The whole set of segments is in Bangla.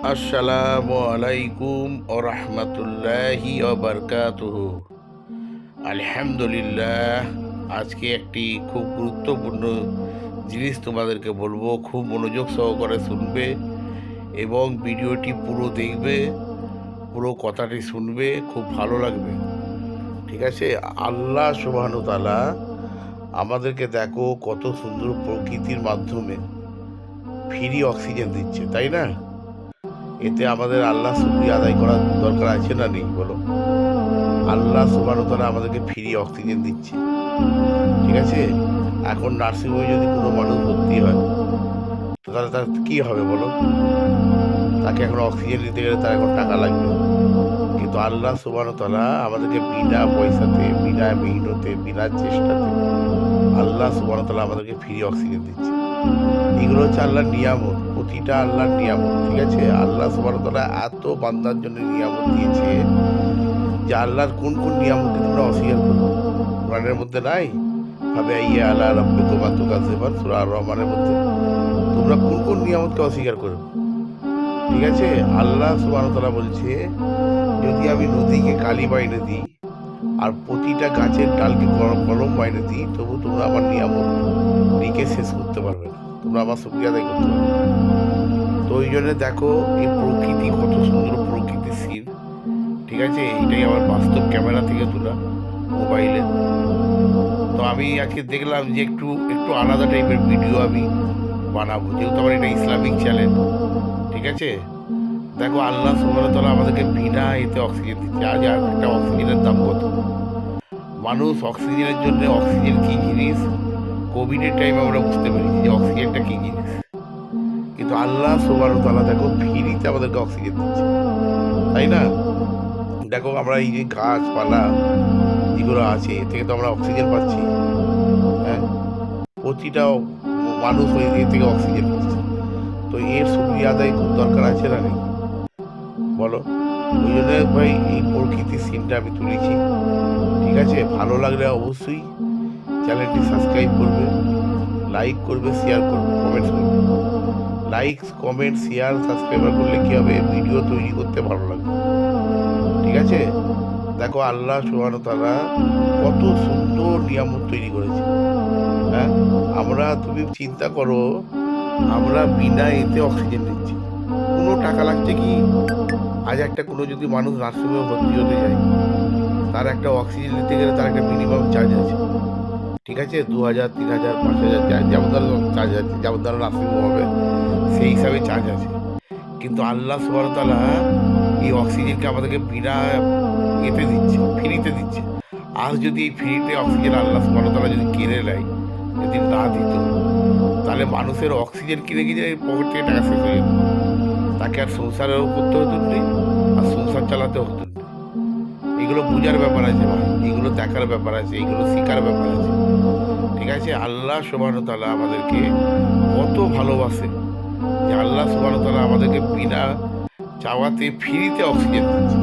আসসালামু আলাইকুম ও রহমতুল্লাহি বারকাতুহু। আলহামদুলিল্লাহ। আজকে একটি খুব গুরুত্বপূর্ণ জিনিস তোমাদেরকে বলবো, খুব মনোযোগ সহকারে শুনবে এবং ভিডিওটি পুরো দেখবে, পুরো কথাটি শুনবে, খুব ভালো লাগবে। ঠিক আছে? আল্লাহ সুবহানাহু ওয়া তাআলা আমাদেরকে দেখো কত সুন্দর প্রকৃতির মাধ্যমে ফ্রি অক্সিজেন দিচ্ছে, তাই না? এতে আমাদের আল্লাহ শুকরিয়া আদায় করার দরকার আছে না নেই বলো? আল্লাহ সুবহানাহু ওয়া তাআলা আমাদেরকে ফ্রি অক্সিজেন দিচ্ছে। ঠিক আছে? এখন নার্সিংহোমে যদি কোনো মানুষ ভর্তি হয় তো তাহলে তার কী হবে বলো? তাকে এখন অক্সিজেন নিতে গেলে তার এখন টাকা লাগবে। কিন্তু আল্লাহ সুবহানাহু ওয়া তাআলা আমাদেরকে বিনা পয়সাতে, বিনা মেহনতে, বিনা চেষ্টাতে আল্লাহ সুবহানাহু ওয়া তাআলা আমাদেরকে ফ্রি অক্সিজেন দিচ্ছে। এগুলো হচ্ছে আল্লাহর নিয়ামত, প্রতিটা আল্লাহর নিয়ামত। ঠিক আছে? আল্লাহ সুবহানাহু ওয়া তাআলা এত বান্দার জন্য নিয়ামত দিয়েছে যে আল্লাহর কোন কোন নিয়ামতকে তোমরা অস্বীকার করবে? কোরআনের মধ্যে নাই? ফাবিআইয়ি আলা রাব্বিকুমা তুকাজ্জিবান, সূরা আর রহমানের মধ্যে তোমরা কোন কোন নিয়ামতকে অস্বীকার করবে? ঠিক আছে? আল্লাহ সুবহানাহু ওয়া তাআলা বলছে, যদি আমি নদীকে কালি বাইনে দিই আর প্রতিটা গাছের ডালকে কলম বাইনে দিই, তবু তোমরা আমার নিয়ামত লিখে শেষ করতে পারবে না, তোমরা আমার শুকরিয়া আদায় করতে পারবে না। তো ওই জন্য দেখো এই প্রকৃতি, কত সুন্দর প্রকৃতির সিন। ঠিক আছে? এটাই আমার বাস্তব ক্যামেরা থেকে তোলা, মোবাইলে। তো আমি আজকে দেখলাম যে একটু একটু আলাদা টাইপের ভিডিও আমি বানাবো, যেহেতু আমার এটা ইসলামিক চ্যানেল। ঠিক আছে? দেখো আল্লাহ সুবহানাহু ওয়া তাআলা আমাদেরকে বিনা এতে অক্সিজেন দিচ্ছে। আজ আর একটা অক্সিজেনের দাম কত? মানুষ অক্সিজেনের জন্য, অক্সিজেন কী জিনিস কোভিডের টাইমে আমরা বুঝতে পেরেছি যে অক্সিজেনটা কী জিনিস। কিন্তু আল্লাহ সুবহানাহু ওয়া তাআলা দেখো ফ্রিতে আমাদেরকে অক্সিজেন দিচ্ছে, তাই না? দেখো আমরা এই যে গাছপালা যেগুলো আছে এ থেকে তো আমরা অক্সিজেন পাচ্ছি। হ্যাঁ, প্রতিটা মানুষ এ থেকে অক্সিজেন পাচ্ছে। তো এর শুকরিয়া আদায় খুব দরকার আছে না নেই বলো? ওই জন্য ভাই এই প্রকৃতির সিনটা আমি তুলেছি। ঠিক আছে? ভালো লাগলে অবশ্যই চ্যানেলটি সাবস্ক্রাইব করবে, লাইক করবে, শেয়ার করবে, কমেন্টস করবে। লাইক, কমেন্ট, শেয়ার, সাবস্ক্রাইবার করলে কী হবে? ভিডিও তৈরি করতে ভালো লাগবে। ঠিক আছে? দেখো আল্লাহ সুবহানাহু ওয়া তাআলা কত সুন্দর নিয়ামত তৈরি করেছে। হ্যাঁ, আমরা, তুমি চিন্তা করো, আমরা বিনা এতে অক্সিজেন নিচ্ছি, কোনো টাকা লাগছে কি? আজ একটা কোনো যদি মানুষ নার্সিংহোমে ভর্তি হতে যায়, তার একটা অক্সিজেন নিতে গেলে তার একটা মিনিমাম চার্জ আছে। ঠিক আছে? 2000, 3000, 5000, যেমন ধরো চার্জ আছে, যেমন ধরো নার্সিংহোম হবে সেই হিসাবে চার্জ আছে। কিন্তু আল্লাহ সুবহানাহু ওয়া তাআলা এই অক্সিজেনকে আমাদেরকে বিনা এতে দিচ্ছে, ফ্রিতে দিচ্ছে। আর যদি এই ফ্রিতে অক্সিজেন আল্লাহ সুবহানাহু ওয়া তাআলা যদি কেড়ে নেয়, যদি না দিত, তাহলে মানুষের অক্সিজেন কিনে গিয়ে পকেট থেকে টাকা শেষ হয়ে যেত। তাকে আর সংসারেও করতে হতো না, আর সংসার চালাতে হতো না। এগুলো বোঝার ব্যাপার আছে ভাই, এগুলো দেখার ব্যাপার আছে, এগুলো শেখার ব্যাপার আছে। ঠিক আছে? আল্লাহ সুবহানাহু ওয়া তাআলা আমাদেরকে কত ভালোবাসে যে আল্লাহ সুবহানাহু ওয়া তাআলা আমাদেরকে বিনা চাওয়াতে ফ্রিতে অক্সিজেন দিচ্ছে,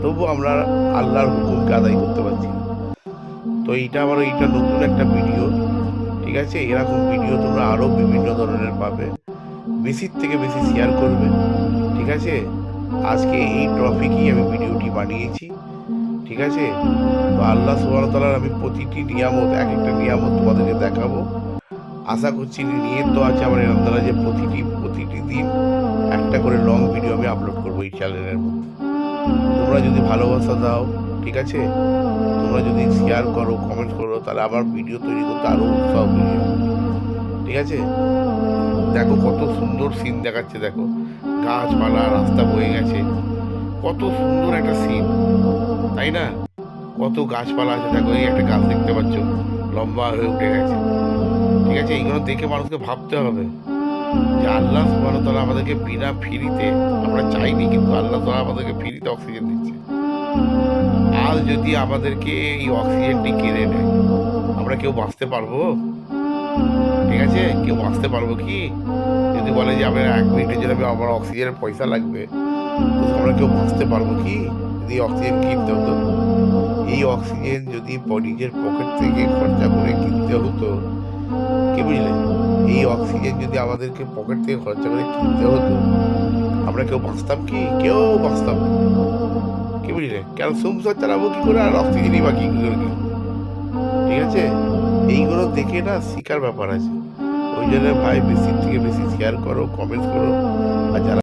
তবু আমরা আল্লাহর হুকুমকে আদায় করতে পারছি না। তো এইটা নতুন একটা ভিডিও। ঠিক আছে? এরকম ভিডিও তোমরা আরও বিভিন্ন ধরনের পাবে। বেশির থেকে বেশি শেয়ার করবে। ঠিক আছে? আজকে এই টপিকই আমি ভিডিওটি বানিয়েছি। ঠিক আছে? তো আল্লাহ সুবহানাহু ওয়া তাআলার আমি প্রতিটি নিয়ামত, এক একটা নিয়ামত তোমাদেরকে দেখাবো। আশা করছি, নিয়ত তো আছে আমার এরকম দ্বারা যে প্রতিটি দিন একটা করে লং ভিডিও আমি আপলোড করবো এই চ্যানেলের মধ্যে। তোমরা যদি ভালোবাসা দাও, ঠিক আছে, তোমরা যদি শেয়ার করো, কমেন্ট করো, তাহলে আমার ভিডিও তৈরি করতে আরও উৎসাহ তৈরি হবে। ঠিক আছে? দেখো কত সুন্দর সিন দেখাচ্ছে, দেখো গাছপালা, রাস্তা বয়ে গেছে, কত সুন্দর একটা সিন, তাই না? কত গাছপালা আছে, দেখো এই একটা গাছ দেখতে পাচ্ছ লম্বা হয়ে উঠে গেছে। ঠিক আছে? এইগুলো দেখে মানুষকে ভাবতে হবে যে আল্লাহ সুবহানাহু ওয়া তাআলা আমাদেরকে বিনা ফ্রিতে, আমরা চাইনি কিন্তু আল্লাহ তাআলা আমাদেরকে ফ্রিতে অক্সিজেন দিচ্ছে। আর যদি আমাদেরকে এই অক্সিজেনটি কেড়ে নেয়, আমরা কেউ বাঁচতে পারবো? ঠিক আছে? কেউ বাঁচতে পারবো কি? যদি বলে যে আমার 1 মিনিটের জন্য আমার অক্সিজেনের পয়সা লাগবে, তো আমরা কেউ বাঁচতে পারবো কি যদি অক্সিজেন কিনতে হতো? এই অক্সিজেন যদি নিজের পকেট থেকে খরচা করে কিনতে হতো, কি বুঝলে? এই অক্সিজেন যদি আমাদেরকে পকেট থেকে খরচা করে কিনতে হতো, আমরা কেউ বাঁচতাম কি? কেউ বাঁচতাম না। কি বুঝলে? কেন সংসার চালাবো কি করে আর অক্সিজেনই বা কি করে কি? ঠিক আছে? এইগুলো দেখে না শিখার ব্যাপার আছে। ওই জন্য ভাই বেশির থেকে বেশি শেয়ার করো, কমেন্টস করো। আর যারা